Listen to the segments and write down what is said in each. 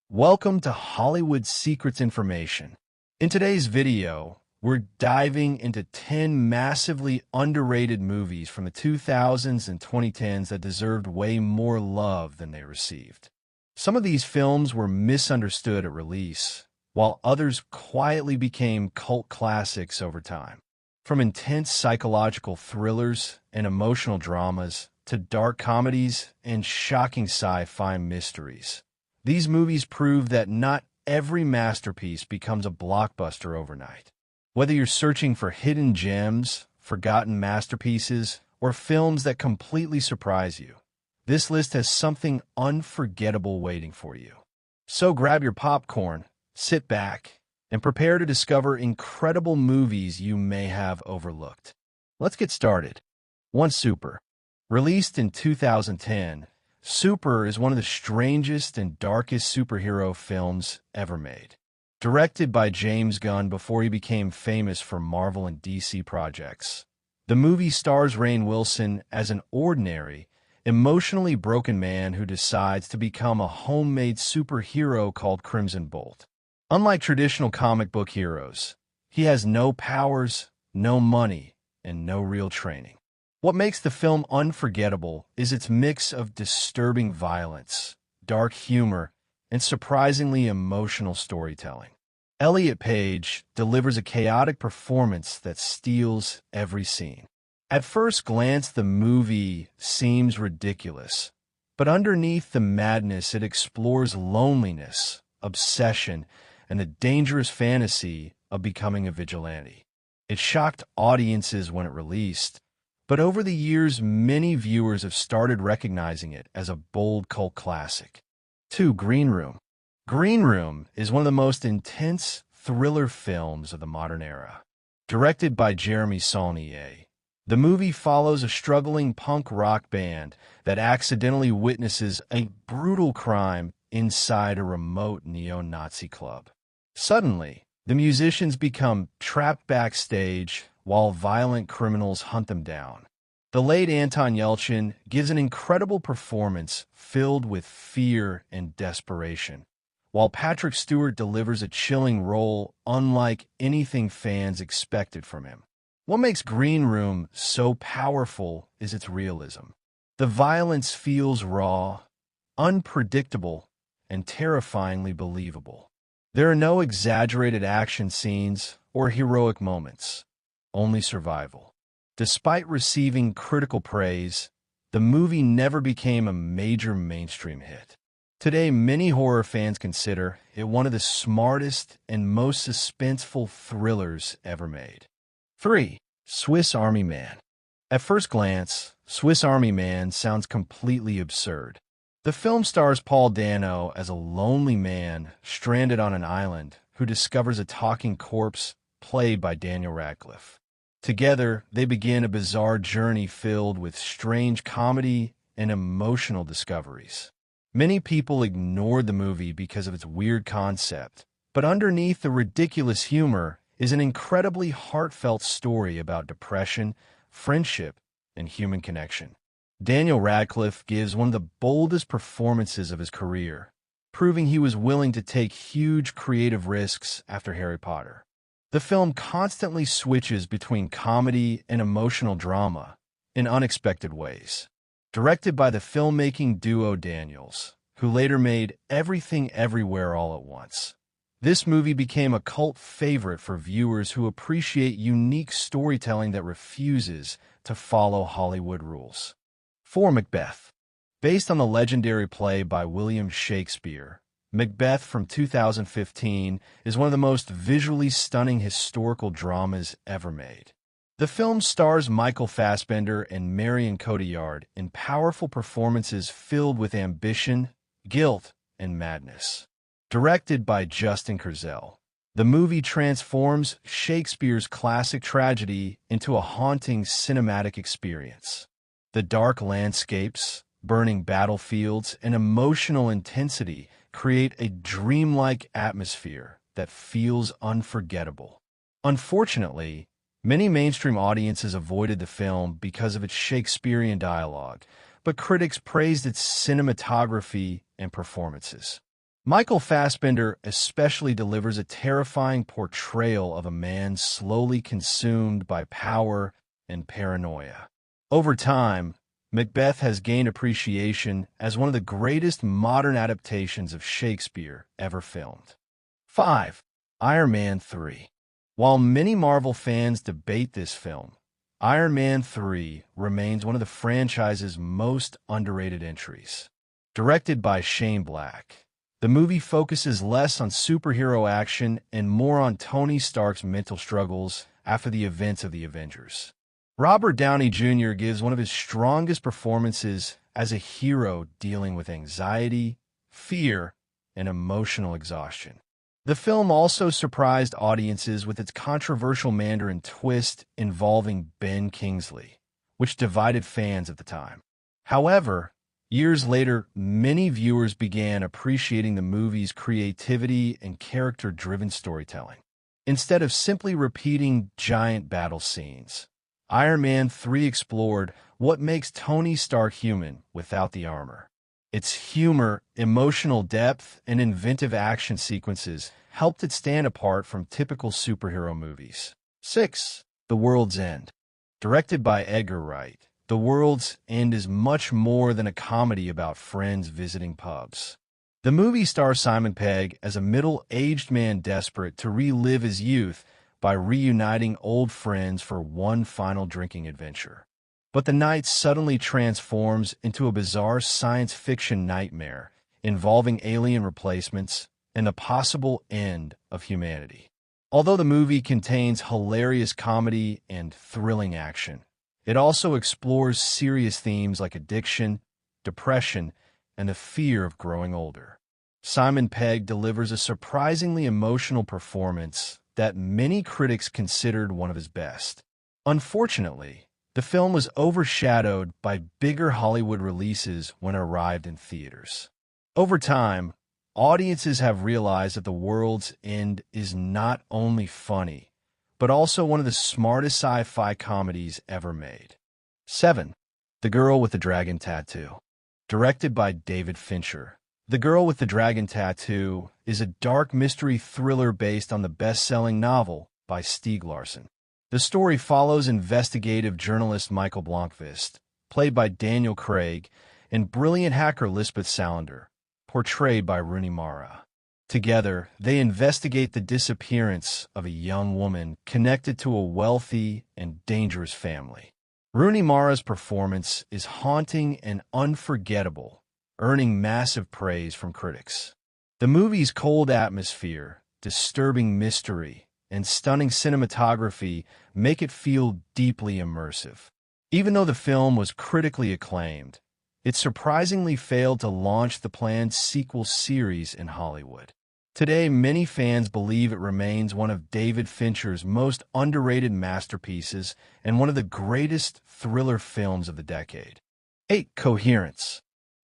Welcome to Hollywood Secrets Information. In today's video, we're diving into 10 massively underrated movies from the 2000s and 2010s that deserved way more love than they received. Some of these films were misunderstood at release, while others quietly became cult classics over time. From intense psychological thrillers and emotional dramas to dark comedies and shocking sci-fi mysteries, these movies prove that not every masterpiece becomes a blockbuster overnight. Whether you're searching for hidden gems, forgotten masterpieces, or films that completely surprise you, this list has something unforgettable waiting for you. So grab your popcorn, sit back, and prepare to discover incredible movies you may have overlooked. Let's get started. 1. Super. Released in 2010, Super is one of the strangest and darkest superhero films ever made. Directed by James Gunn before he became famous for Marvel and DC projects, the movie stars Rainn Wilson as an ordinary, emotionally broken man who decides to become a homemade superhero called Crimson Bolt. Unlike traditional comic book heroes, he has no powers, no money, and no real training. What makes the film unforgettable is its mix of disturbing violence, dark humor, and surprisingly emotional storytelling. Elliot Page delivers a chaotic performance that steals every scene. At first glance, the movie seems ridiculous, but underneath the madness, it explores loneliness, obsession, and the dangerous fantasy of becoming a vigilante. It shocked audiences when it released, but over the years, many viewers have started recognizing it as a bold cult classic. 2. Green Room. Green Room is one of the most intense thriller films of the modern era. Directed by Jeremy Saulnier, the movie follows a struggling punk rock band that accidentally witnesses a brutal crime inside a remote neo-Nazi club. Suddenly, the musicians become trapped backstage while violent criminals hunt them down. The late Anton Yelchin gives an incredible performance filled with fear and desperation, while Patrick Stewart delivers a chilling role unlike anything fans expected from him. What makes Green Room so powerful is its realism. The violence feels raw, unpredictable, and terrifyingly believable. There are no exaggerated action scenes or heroic moments, only survival. Despite receiving critical praise, the movie never became a major mainstream hit. Today, many horror fans consider it one of the smartest and most suspenseful thrillers ever made. 3. Swiss Army Man. At first glance, Swiss Army Man sounds completely absurd. The film stars Paul Dano as a lonely man stranded on an island who discovers a talking corpse played by Daniel Radcliffe. Together, they begin a bizarre journey filled with strange comedy and emotional discoveries. Many people ignored the movie because of its weird concept, but underneath the ridiculous humor is an incredibly heartfelt story about depression, friendship, and human connection. Daniel Radcliffe gives one of the boldest performances of his career, proving he was willing to take huge creative risks after Harry Potter. The film constantly switches between comedy and emotional drama in unexpected ways. Directed by the filmmaking duo Daniels, who later made Everything Everywhere All at Once, this movie became a cult favorite for viewers who appreciate unique storytelling that refuses to follow Hollywood rules. 4. Macbeth. Based on the legendary play by William Shakespeare, Macbeth from 2015 is one of the most visually stunning historical dramas ever made. The film stars Michael Fassbender and Marion Cotillard in powerful performances filled with ambition, guilt, and madness. Directed by Justin Kurzel, the movie transforms Shakespeare's classic tragedy into a haunting cinematic experience. The dark landscapes, burning battlefields, and emotional intensity create a dreamlike atmosphere that feels unforgettable. Unfortunately, many mainstream audiences avoided the film because of its Shakespearean dialogue, but critics praised its cinematography and performances. Michael Fassbender especially delivers a terrifying portrayal of a man slowly consumed by power and paranoia. Over time, Macbeth has gained appreciation as one of the greatest modern adaptations of Shakespeare ever filmed. 5. Iron Man 3. While many Marvel fans debate this film, Iron Man 3 remains one of the franchise's most underrated entries. Directed by Shane Black, the movie focuses less on superhero action and more on Tony Stark's mental struggles after the events of the Avengers. Robert Downey Jr. gives one of his strongest performances as a hero dealing with anxiety, fear, and emotional exhaustion. The film also surprised audiences with its controversial Mandarin twist involving Ben Kingsley, which divided fans at the time. However, years later, many viewers began appreciating the movie's creativity and character-driven storytelling. Instead of simply repeating giant battle scenes, Iron Man 3 explored what makes Tony Stark human without the armor. Its humor, emotional depth, and inventive action sequences helped it stand apart from typical superhero movies. 6. The World's End. Directed by Edgar Wright, The World's End is much more than a comedy about friends visiting pubs. The movie stars Simon Pegg as a middle-aged man desperate to relive his youth by reuniting old friends for one final drinking adventure. But the night suddenly transforms into a bizarre science fiction nightmare involving alien replacements and the possible end of humanity. Although the movie contains hilarious comedy and thrilling action, it also explores serious themes like addiction, depression, and the fear of growing older. Simon Pegg delivers a surprisingly emotional performance that many critics considered one of his best. Unfortunately, the film was overshadowed by bigger Hollywood releases when it arrived in theaters. Over time, audiences have realized that The World's End is not only funny, but also one of the smartest sci-fi comedies ever made. 7. The Girl with the Dragon Tattoo. Directed by David Fincher, The Girl with the Dragon Tattoo is a dark mystery thriller based on the best-selling novel by Stieg Larsson. The story follows investigative journalist Michael Blomkvist, played by Daniel Craig, and brilliant hacker Lisbeth Salander, portrayed by Rooney Mara. Together, they investigate the disappearance of a young woman connected to a wealthy and dangerous family. Rooney Mara's performance is haunting and unforgettable, earning massive praise from critics. The movie's cold atmosphere, disturbing mystery, and stunning cinematography make it feel deeply immersive. Even though the film was critically acclaimed, it surprisingly failed to launch the planned sequel series in Hollywood. Today, many fans believe it remains one of David Fincher's most underrated masterpieces and one of the greatest thriller films of the decade. 8. Coherence.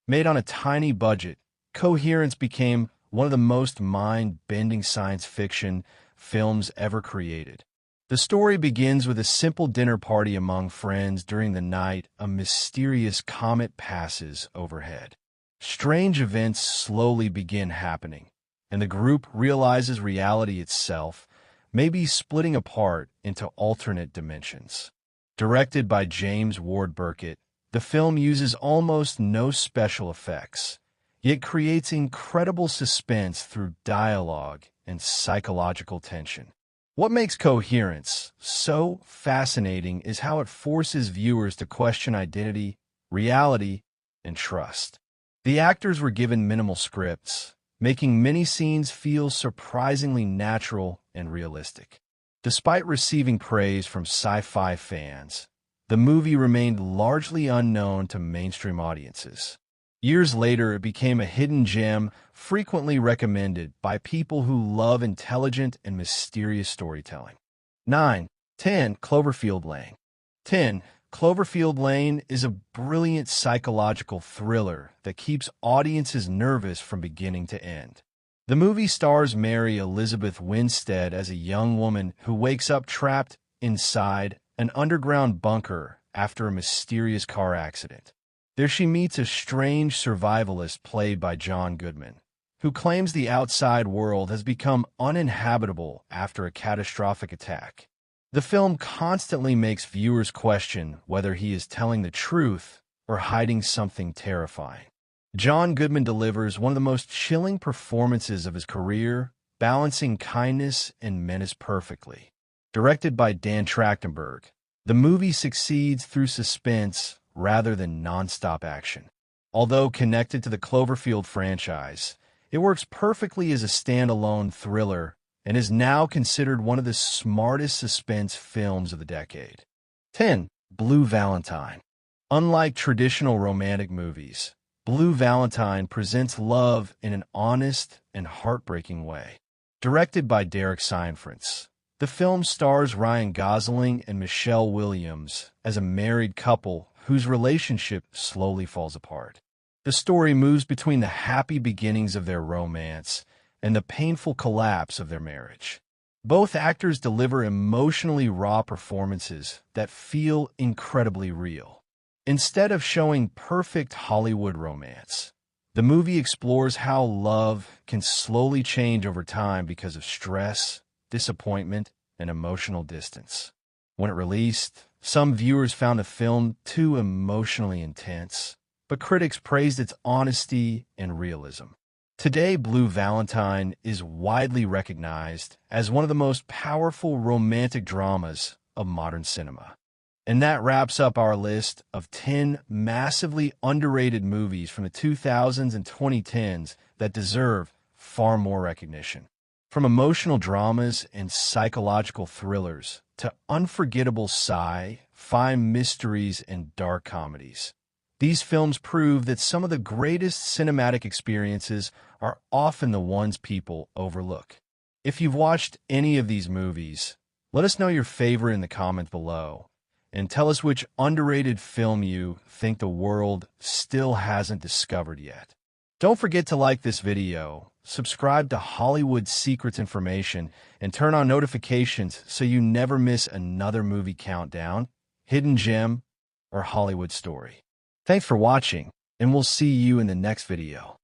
Made on a tiny budget, Coherence became one of the most mind-bending science fiction films ever created. The story begins with a simple dinner party among friends. During the night, a mysterious comet passes overhead. Strange events slowly begin happening, and the group realizes reality itself may be splitting apart into alternate dimensions. Directed by James Ward Burkett, the film uses almost no special effects, yet creates incredible suspense through dialogue and psychological tension. What makes Coherence so fascinating is how it forces viewers to question identity, reality, and trust. The actors were given minimal scripts, making many scenes feel surprisingly natural and realistic. Despite receiving praise from sci-fi fans, the movie remained largely unknown to mainstream audiences. Years later, it became a hidden gem frequently recommended by people who love intelligent and mysterious storytelling. 9. 10. Cloverfield Lane. 10. Cloverfield Lane is a brilliant psychological thriller that keeps audiences nervous from beginning to end. The movie stars Mary Elizabeth Winstead as a young woman who wakes up trapped inside an underground bunker after a mysterious car accident. There she meets a strange survivalist played by John Goodman, who claims the outside world has become uninhabitable after a catastrophic attack. The film constantly makes viewers question whether he is telling the truth or hiding something terrifying. John Goodman delivers one of the most chilling performances of his career, balancing kindness and menace perfectly. Directed by Dan Trachtenberg, the movie succeeds through suspense rather than nonstop action. Although connected to the Cloverfield franchise, it works perfectly as a standalone thriller and is now considered one of the smartest suspense films of the decade. 10. Blue Valentine. Unlike traditional romantic movies, Blue Valentine presents love in an honest and heartbreaking way. Directed by Derek Cianfrance, the film stars Ryan Gosling and Michelle Williams as a married couple whose relationship slowly falls apart. The story moves between the happy beginnings of their romance and the painful collapse of their marriage. Both actors deliver emotionally raw performances that feel incredibly real. Instead of showing perfect Hollywood romance, the movie explores how love can slowly change over time because of stress, disappointment, and emotional distance. When it released, some viewers found the film too emotionally intense, but critics praised its honesty and realism. Today, Blue Valentine is widely recognized as one of the most powerful romantic dramas of modern cinema. And that wraps up our list of 10 massively underrated movies from the 2000s and 2010s that deserve far more recognition. From emotional dramas and psychological thrillers to unforgettable sci-fi mysteries and dark comedies, these films prove that some of the greatest cinematic experiences are often the ones people overlook. If you've watched any of these movies, let us know your favorite in the comments below, and tell us which underrated film you think the world still hasn't discovered yet. Don't forget to like this video, subscribe to Hollywood Secrets Information, and turn on notifications so you never miss another movie countdown, hidden gem, or Hollywood story. Thanks for watching, and we'll see you in the next video.